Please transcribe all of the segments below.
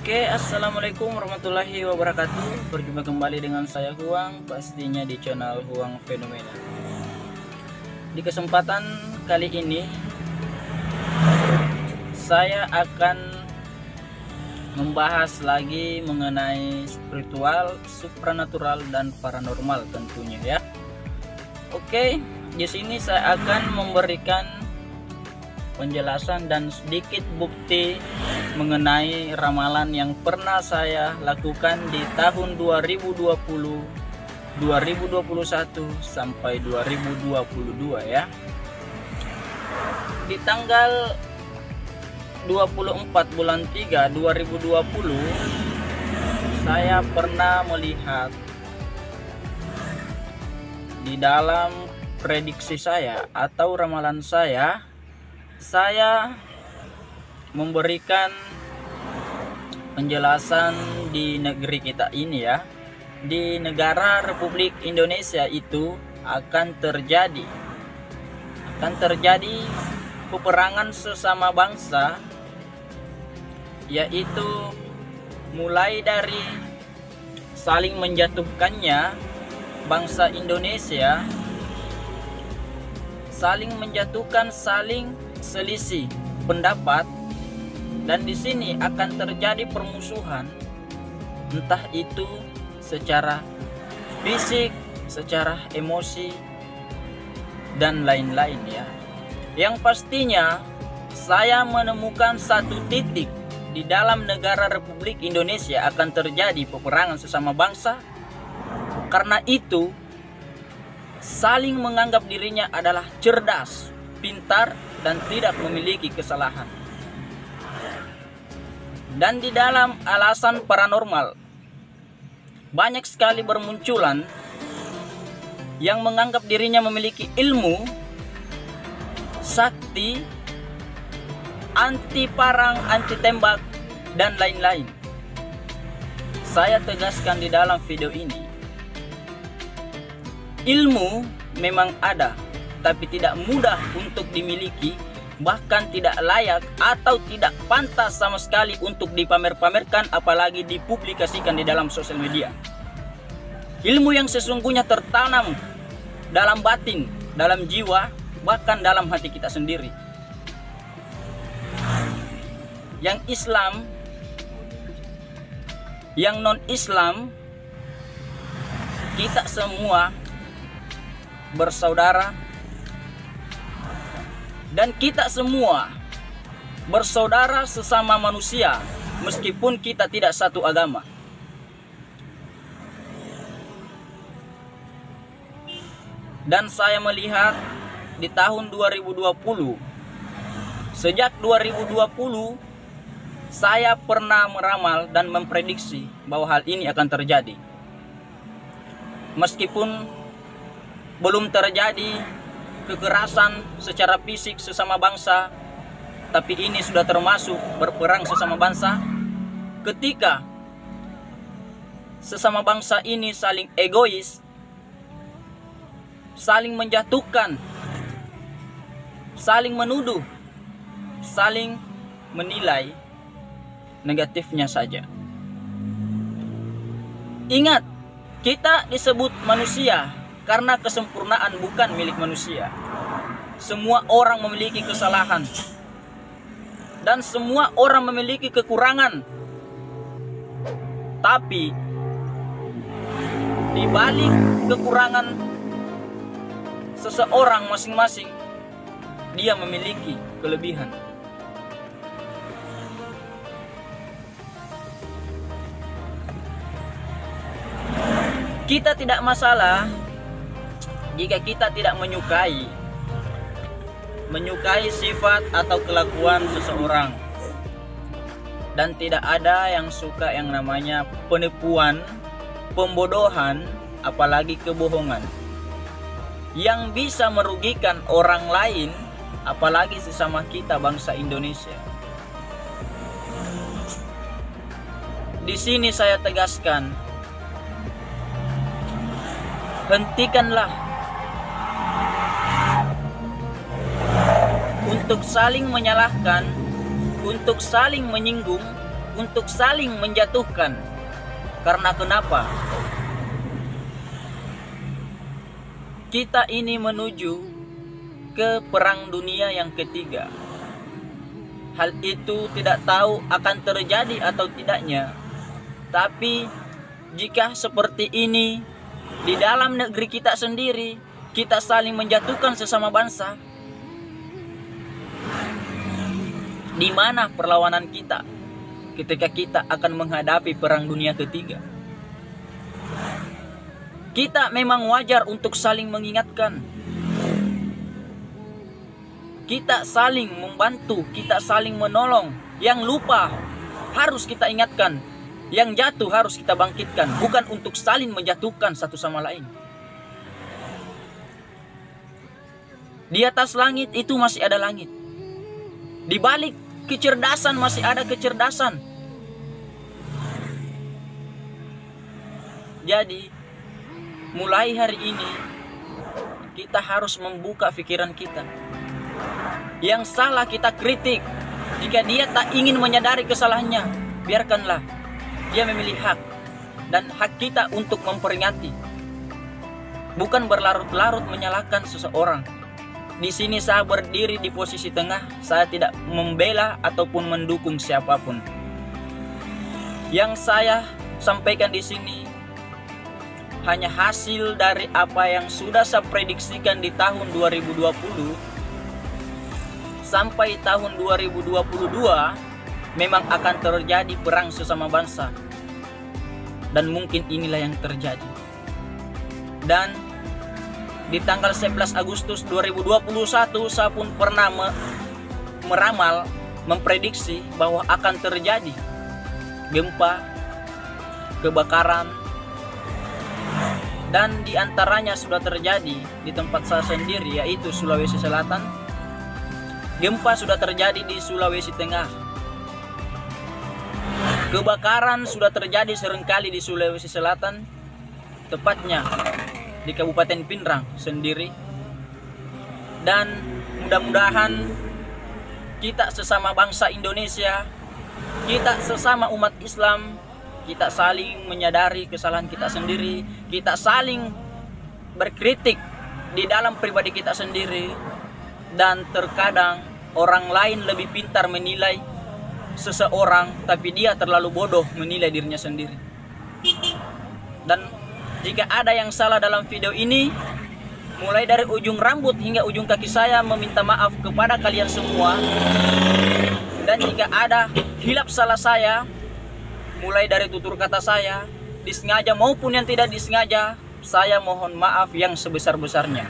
Oke, assalamualaikum warahmatullahi wabarakatuh. Berjumpa kembali dengan saya Huang, pastinya di channel Huang Fenomena. Di kesempatan kali ini, saya akan membahas lagi mengenai spiritual, supranatural, dan paranormal tentunya ya. Oke, di sini saya akan memberikan penjelasan dan sedikit bukti mengenai ramalan yang pernah saya lakukan di tahun 2020, 2021 sampai 2022 ya. Di tanggal 24 bulan 3 2020 saya pernah melihat di dalam prediksi saya atau ramalan saya memberikan penjelasan di negeri kita ini ya, di negara Republik Indonesia itu akan terjadi peperangan sesama bangsa, yaitu mulai dari saling menjatuhkannya bangsa Indonesia, saling menjatuhkan, saling selisih pendapat, dan di sini akan terjadi permusuhan, entah itu secara fisik, secara emosi, dan lain-lain ya. Yang pastinya saya menemukan satu titik di dalam negara Republik Indonesia akan terjadi peperangan sesama bangsa. Karena itu saling menganggap dirinya adalah cerdas, pintar, dan tidak memiliki kesalahan. Dan di dalam alasan paranormal, banyak sekali bermunculan yang menganggap dirinya memiliki ilmu, sakti, anti parang, anti tembak, dan lain-lain. Saya tegaskan di dalam video ini, ilmu memang ada, tapi tidak mudah untuk dimiliki, bahkan tidak layak atau tidak pantas sama sekali untuk dipamer-pamerkan, apalagi dipublikasikan di dalam sosial media. Ilmu yang sesungguhnya tertanam dalam batin, dalam jiwa, bahkan dalam hati kita sendiri. Yang Islam, yang non-Islam, kita semua bersaudara, dan kita semua bersaudara sesama manusia meskipun kita tidak satu agama. Dan saya melihat di tahun 2020, sejak 2020 saya pernah meramal dan memprediksi bahwa hal ini akan terjadi. Meskipun belum terjadi kekerasan secara fisik sesama bangsa, tapi ini sudah termasuk berperang sesama bangsa. Ketika sesama bangsa ini saling egois, saling menjatuhkan, saling menuduh, saling menilai negatifnya saja. Ingat, kita disebut manusia karena kesempurnaan bukan milik manusia. Semua orang memiliki kesalahan, dan semua orang memiliki kekurangan. Tapi di balik kekurangan seseorang masing-masing, dia memiliki kelebihan. Kita tidak masalah jika kita tidak menyukai sifat atau kelakuan seseorang, dan tidak ada yang suka yang namanya penipuan, pembodohan, apalagi kebohongan yang bisa merugikan orang lain, apalagi sesama kita bangsa Indonesia. Di sini saya tegaskan, hentikanlah untuk saling menyalahkan, untuk saling menyinggung, untuk saling menjatuhkan. Karena kenapa? Kita ini menuju ke perang dunia yang ketiga. Hal itu tidak tahu akan terjadi atau tidaknya. Tapi jika seperti ini di dalam negeri kita sendiri, kita saling menjatuhkan sesama bangsa, di mana perlawanan kita ketika kita akan menghadapi perang dunia ketiga? Kita memang wajar untuk saling mengingatkan. Kita saling membantu, kita saling menolong. Yang lupa harus kita ingatkan, yang jatuh harus kita bangkitkan, bukan untuk saling menjatuhkan satu sama lain. Di atas langit itu masih ada langit. Di balik kecerdasan masih ada kecerdasan. Jadi mulai hari ini kita harus membuka pikiran kita. Yang salah kita kritik. Jika dia tak ingin menyadari kesalahannya, biarkanlah. Dia memilih hak, dan hak kita untuk memperingati, bukan berlarut-larut menyalahkan seseorang. Di sini saya berdiri di posisi tengah. Saya tidak membela ataupun mendukung siapapun. Yang saya sampaikan di sini hanya hasil dari apa yang sudah saya prediksikan di tahun 2020 sampai tahun 2022. Memang akan terjadi perang sesama bangsa, dan mungkin inilah yang terjadi. Dan di tanggal 11 Agustus 2021 saya pun pernah meramal, memprediksi bahwa akan terjadi gempa, kebakaran, dan diantaranya sudah terjadi di tempat saya sendiri, yaitu Sulawesi Selatan. Gempa sudah terjadi di Sulawesi Tengah. Kebakaran sudah terjadi seringkali di Sulawesi Selatan, tepatnya di Kabupaten Pinrang sendiri. Dan mudah-mudahan kita sesama bangsa Indonesia, kita sesama umat Islam, kita saling menyadari kesalahan kita sendiri, kita saling berkritik di dalam pribadi kita sendiri. Dan terkadang orang lain lebih pintar menilai seseorang, tapi dia terlalu bodoh menilai dirinya sendiri. Dan jika ada yang salah dalam video ini, mulai dari ujung rambut hingga ujung kaki, saya meminta maaf kepada kalian semua. Dan jika ada hilap salah saya, mulai dari tutur kata saya, disengaja maupun yang tidak disengaja, saya mohon maaf yang sebesar-besarnya.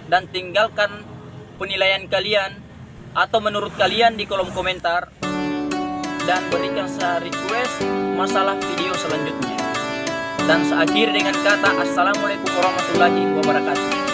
Dan tinggalkan penilaian kalian atau menurut kalian di kolom komentar, dan berikan saya request masalah video selanjutnya. Dan saya akhiri dengan kata Assalamualaikum warahmatullahi wabarakatuh.